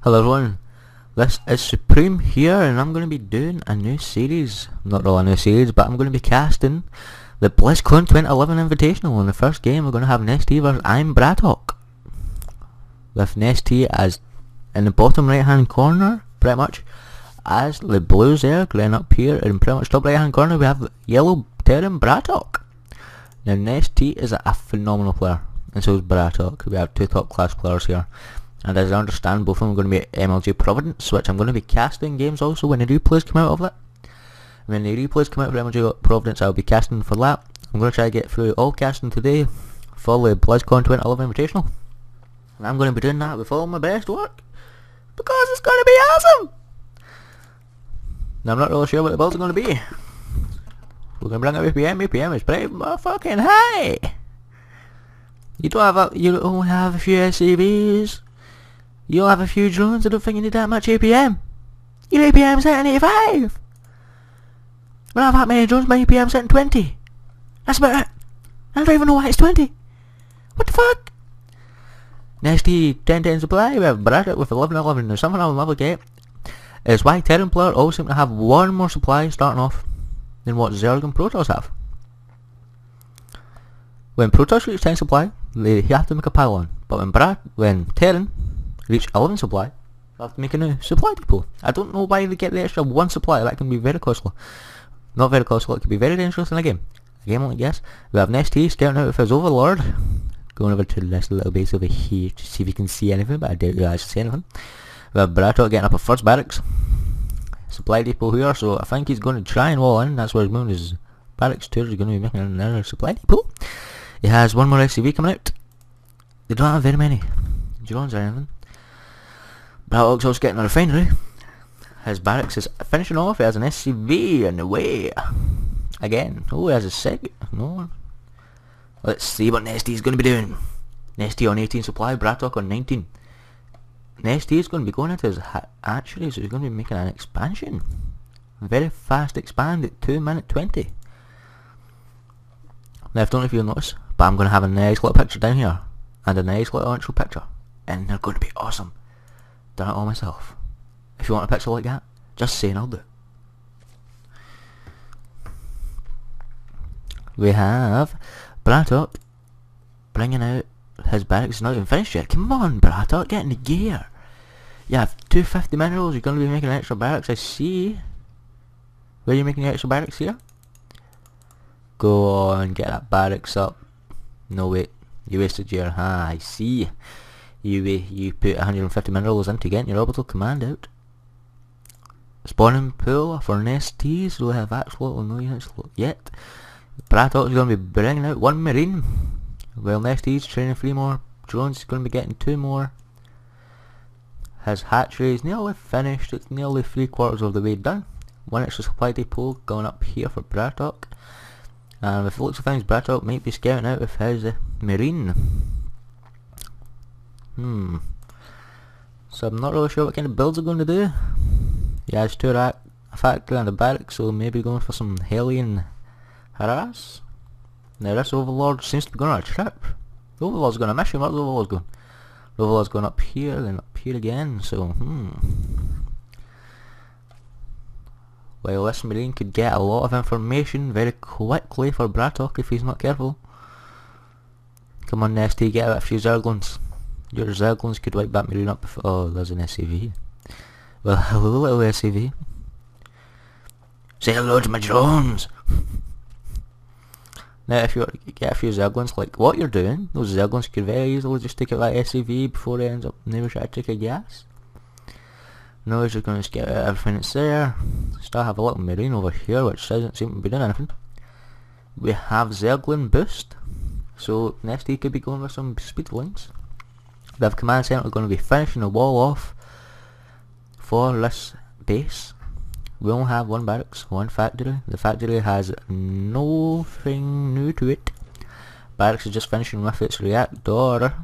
Hello everyone, this is Supreme here and I'm going to be doing a new series. Not really a new series, but I'm going to be casting the BlizzCon 2011 Invitational. In the first game we're going to have Nestea vs imBratOk, with Nestea as in the bottom right hand corner, pretty much, as the blues there, going up here in pretty much top right hand corner we have yellow imBratOk. Now Nestea is a phenomenal player, and so is BratOk. We have two top class players here. And as I understand, both of them are going to be MLG Providence, which I'm going to be casting games also when the replays come out of it. When the replays come out for MLG Providence, I'll be casting for that. I'm going to try to get through all casting today for the BlizzCon 2011 Invitational. And I'm going to be doing that with all my best work, because it's going to be awesome! Now I'm not really sure what the builds are going to be. We're going to bring up APM. APM is pretty fucking high! You don't have a few SCVs. You'll have a few drones. I don't think you need that much APM. Your APM's at 85. When I have that many drones, my APM's at 20. That's about it. I don't even know why it's 20. What the fuck? Nestea 10-10 supply. We have BlizzCon with 11-11. Now something I'll never get is why Terran player always seem to have one more supply starting off than what Zerg and Protoss have. When Protoss reach 10 supply, they have to make a pylon. But when Terran reach 11 supply, they have to make a new supply depot. I don't know why they get the extra one supply. That can be very costly. Not very costly, it can be very dangerous in a game. A game like this. We have Nestea scouting out with his overlord. Going over to this little base over here to see if you can see anything, but I doubt you guys see anything. We have BlizzCon getting up at first barracks. Supply depot here, so I think he's going to try and wall in. That's where he's moving his barracks to. He's going to be making another supply depot. He has one more SCV coming out. They don't have very many drones or anything. BlizzCon's also getting a refinery. His barracks is finishing off. He has an SCV in the way. Again. Oh, he has a SIG. No. Let's see what Nestea's going to be doing. Nestea on 18 supply, BlizzCon on 19. Nestea's going to be going into his hatchery, so he's going to be making an expansion. Very fast expand at 2:20. Now I don't know if you'll notice, but I'm going to have a nice little picture down here. And a nice little intro picture. And they're going to be awesome. Done it all myself. If you want a picture like that, just say and I'll do it. We have BlizzCon bringing out his barracks. Is not even finished yet. Come on, BlizzCon, get in the gear. You have 250 minerals. You're going to be making extra barracks. I see. Where are you making the extra barracks here? Go on, get that barracks up. No, wait. You wasted your... I see. You put 150 minerals into getting your orbital command out. Spawning pool for Nestea, so we have absolutely no units yet. BlizzCon is going to be bringing out one marine. While Nestea's training 3 more drones, he's going to be getting 2 more. His hatchery is nearly finished. It's nearly 3/4 of the way done. One extra supply depot going up here for BlizzCon. And with the looks of things, BlizzCon might be scouting out with his marine. So I'm not really sure what kind of builds are going to do. He has 2 a factory and a barrack, so maybe going for some Hellion harass. Now this overlord seems to be going on a trip. The overlord's going to miss him. Where's the overlord going? The overlord's going up here, then up here again, so Well, this marine could get a lot of information very quickly for BlizzCon if he's not careful. Come on Nestea, get out a few Zerglings. Your Zerglings could wipe that marine up before... Oh, there's an SCV. Well, hello little SCV. Say hello to my drones! Now if you get a few Zerglings like what you're doing, those Zerglings could very easily just take out that SCV before it ends up never trying to take a gas. No, he's just going to get out everything that's there. Still have a little marine over here which doesn't seem to be doing anything. We have Zergling boost, so Nestea could be going with some speed lines. We have command center going to be finishing the wall off for this base. We only have 1 barracks, 1 factory. The factory has nothing new to it. Barracks is just finishing with its reactor.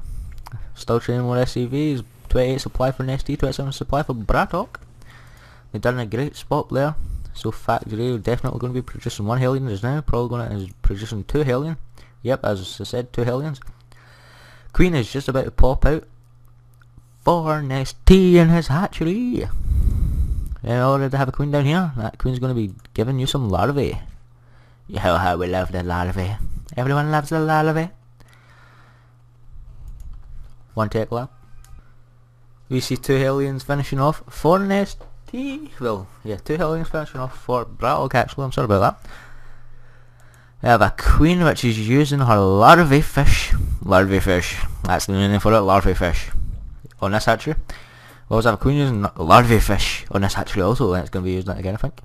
Still training more SCVs. 28 supply for Nestea, 27 supply for BlizzCon. They've done a great spot there. So factory definitely going to be producing 1 Hellion just now. Probably going to be producing 2 Hellion. Yep, as I said, 2 Hellions. Queen is just about to pop out for Nestea in his hatchery. In order to have a queen down here, that queen's going to be giving you some larvae. You know how we love the larvae. Everyone loves the larvae. One take lap. We see two Hellions finishing off for Nestea. Well, yeah, two Hellions finishing off for BlizzCon actually, I'm sorry about that. We have a queen which is using her larvae fish. Larvae fish. That's the name for it, larvae fish. On this hatchery. We also have a queen using larvae fish on this hatchery also, and it's going to be using that again I think.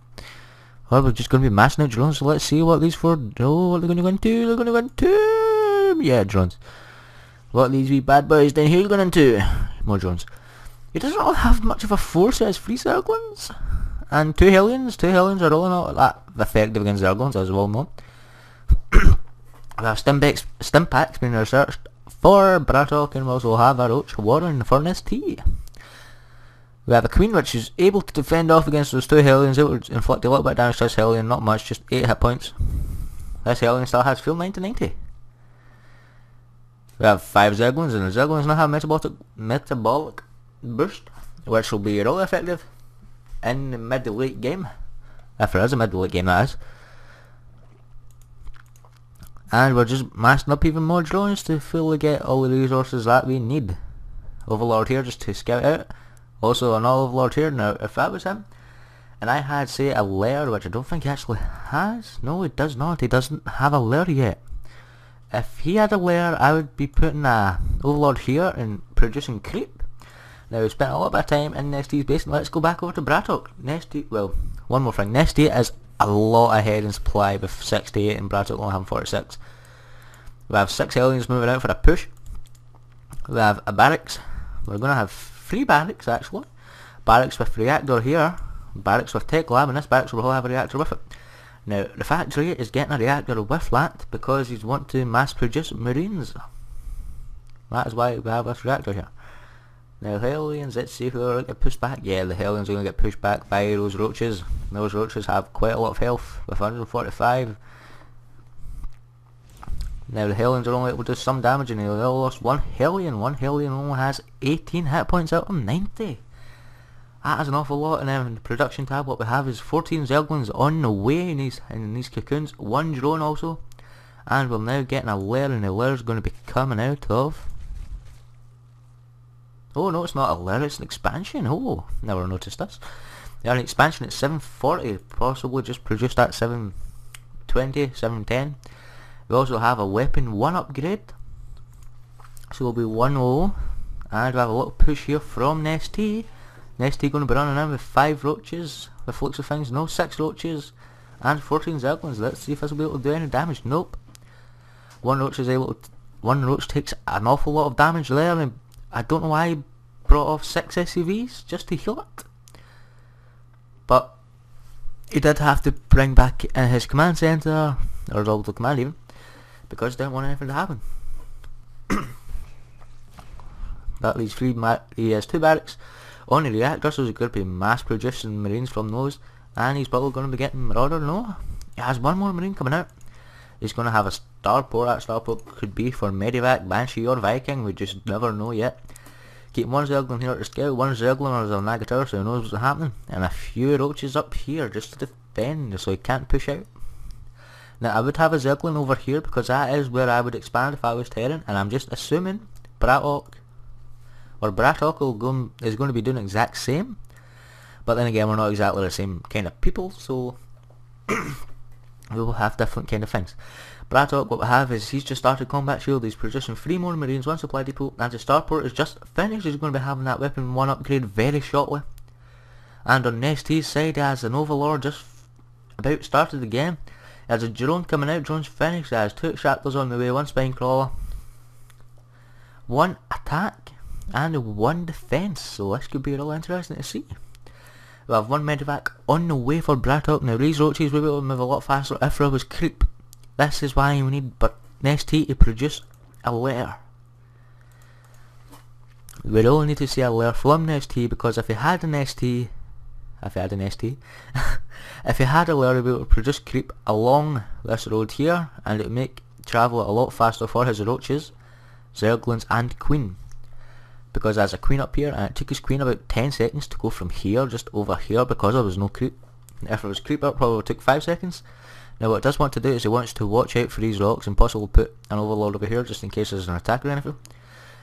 Well, we're just going to be mashing out drones, so let's see what these four do. What they're going to go into. They're going to go into... Yeah, drones. What these wee bad boys down here are going into. More drones. He doesn't really have much of a force as 3 Zerglings. And 2 Hellions. 2 Hellions are really not that effective against Zerglings, as well known. We have Stimpaks being researched for BlizzCon, and we also have our Roach Warren for Nestea. We have a queen which is able to defend off against those 2 Hellions, able to inflict a little bit of damage to this Hellion, not much, just 8 hit points. This Hellion still has full 90-90. We have 5 Zerglings, and the Zerglings now have metabolic boost, which will be really effective in the mid to late game, if there is a mid to late game that is. And we're just mashing up even more drones to fully get all the resources that we need. Overlord here just to scout out. Also an Overlord here. Now if that was him, and I had say a lair, which I don't think he actually has. No, he does not. He doesn't have a lair yet. If he had a lair, I would be putting a Overlord here and producing creep. Now we spent a lot of time in Nestea's base, and let's go back over to BlizzCon. Nestea, well, one more thing. Nestea is a lot ahead in supply with 68 and BlizzCon only having 46. We have 6 Hellions moving out for a push. We have a barracks. We're going to have 3 barracks actually. Barracks with reactor here. Barracks with tech lab, and this barracks will have a reactor with it. Now the factory is getting a reactor with that because he's want to mass produce marines. That is why we have this reactor here. Now Hellions, let's see if they're going to get pushed back. Yeah, the Hellions are going to get pushed back by those roaches. Those roaches have quite a lot of health with 145. Now the Hellions are only able to do some damage, and they lost 1 Hellion. 1 Hellion only has 18 hit points out of 90. That is an awful lot. And then in the production tab what we have is 14 Zerglings on the way in these cocoons. 1 drone also. And we're now getting a lair, and the lair is going to be coming out of... Oh no, it's not a lair, it's an expansion. Oh, never noticed this. They are an expansion at 740, possibly just produced at 720, 710. We also have a weapon 1 upgrade. So we'll be 1-0. And we have a little push here from Nestea. Nestea going to be running in with 5 roaches, with looks of things. No, 6 roaches and 14 Zerglings. Let's see if this will be able to do any damage. Nope. One roach takes an awful lot of damage there, and I don't know why he brought off 6 SCVs just to heal it. But he did have to bring back his command center, or all the command even, because he didn't want anything to happen. That leaves he has 2 barracks on the reactor, so he's going to be mass producing marines from those, and he's probably going to be getting Marauder. No, he has 1 more marine coming out. He's going to have a starport. That starport could be for Medivac, Banshee or Viking, we just never know yet. Keep 1 Zergling here to scout, 1 Zergling as a Nagatur so he knows what's happening, and a few roaches up here just to defend so he can't push out. Now I would have a Zergling over here because that is where I would expand if I was Terran, and I'm just assuming BlizzCon is going to be doing the exact same. But then again, we're not exactly the same kind of people, so we will have different kind of things. BlizzCon, what we have is he's just started combat shield, he's producing 3 more marines, 1 supply depot, and the starport is just finished. He's going to be having that weapon 1 upgrade very shortly. And on Nestea's side, he has an Overlord just about started the game. He has a drone coming out, drone's finished, he has 2 extractors on the way, 1 spine crawler, 1 attack, and 1 defense, so this could be real interesting to see. We have 1 medevac on the way for BlizzCon. Now these roaches will be able to move a lot faster if there was creep. This is why we need Nestea to produce a lair. We really need to see a lair from Nestea, because if he had a Nestea, if he had a lair, he'd be able to produce creep along this road here, and it would make travel a lot faster for his roaches, Zerglings and Queen. because there's a queen up here, and it took his queen about 10 seconds to go from here just over here because there was no creep. If it was creep, it probably took 5 seconds. Now what it does want to do is it wants to watch out for these rocks and possibly put an overlord over here just in case there's an attack or anything.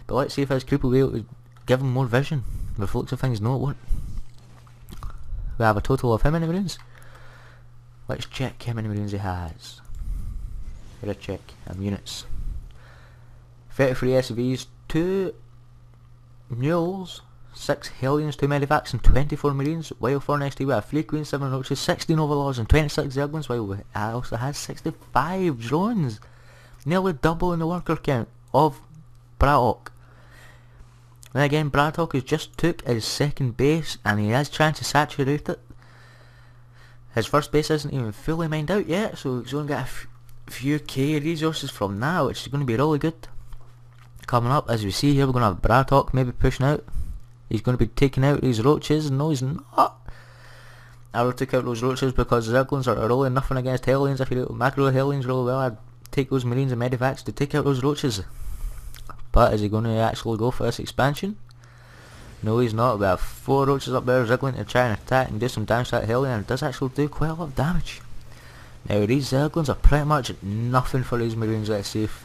But let's see if his creep will be able to give him more vision. With the looks of things, no it won't. We have a total of how many marines? Let's check how many marines he has. Here a check. Units. 33 SCVs, 2 mules, 6 Hellions, 2 medivacs and 24 marines, while for next we have 3 queens, 7 roaches, 16 overlords and 26 zerglings, while we also has 65 drones. Nearly doubling the worker count of BlizzCon. Then again, BlizzCon has just took his second base and he is trying to saturate it. His first base isn't even fully mined out yet, so he's only got a few K resources from now, which is going to be really good. Coming up, as we see here, we're going to have BlizzCon maybe pushing out. He's going to be taking out these roaches. No, he's not. I will take out those roaches because zerglings are really nothing against Hellions. If you do macro Hellions really well, I'd take those marines and medivacs to take out those roaches. But is he going to actually go for this expansion? No, he's not. We have 4 roaches up there zergling to try and attack and do some damage to that Hellion, and it does actually do quite a lot of damage. Now these zerglings are pretty much nothing for these marines. Let's see if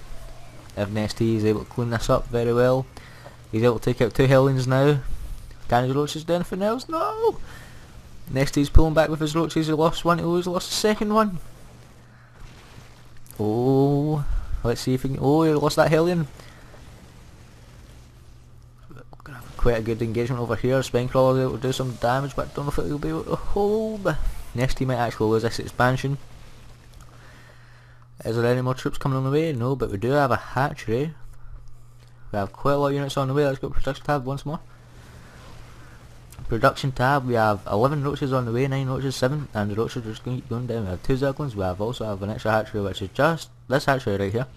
Nestea is able to clean this up very well. He's able to take out 2 Hellions now. Can his roaches do anything else? No! Nestea's pulling back with his roaches. He lost one. Oh, he's lost the second one. Oh, let's see if he can... Oh, he lost that Hellion. We're going to have quite a good engagement over here. Spinecrawler is able to do some damage, but I don't know if it will be able to hold. Nestea might actually lose this expansion. Is there any more troops coming on the way? No, but we do have a hatchery. We have quite a lot of units on the way. Let's go to production tab once more. Production tab, we have 11 roaches on the way, 9 roaches, 7, and the roaches are just going to keep going down. We have 2 zerglings. We also have an extra hatchery, which is just this hatchery right here.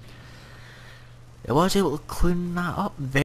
It was able to clean that up very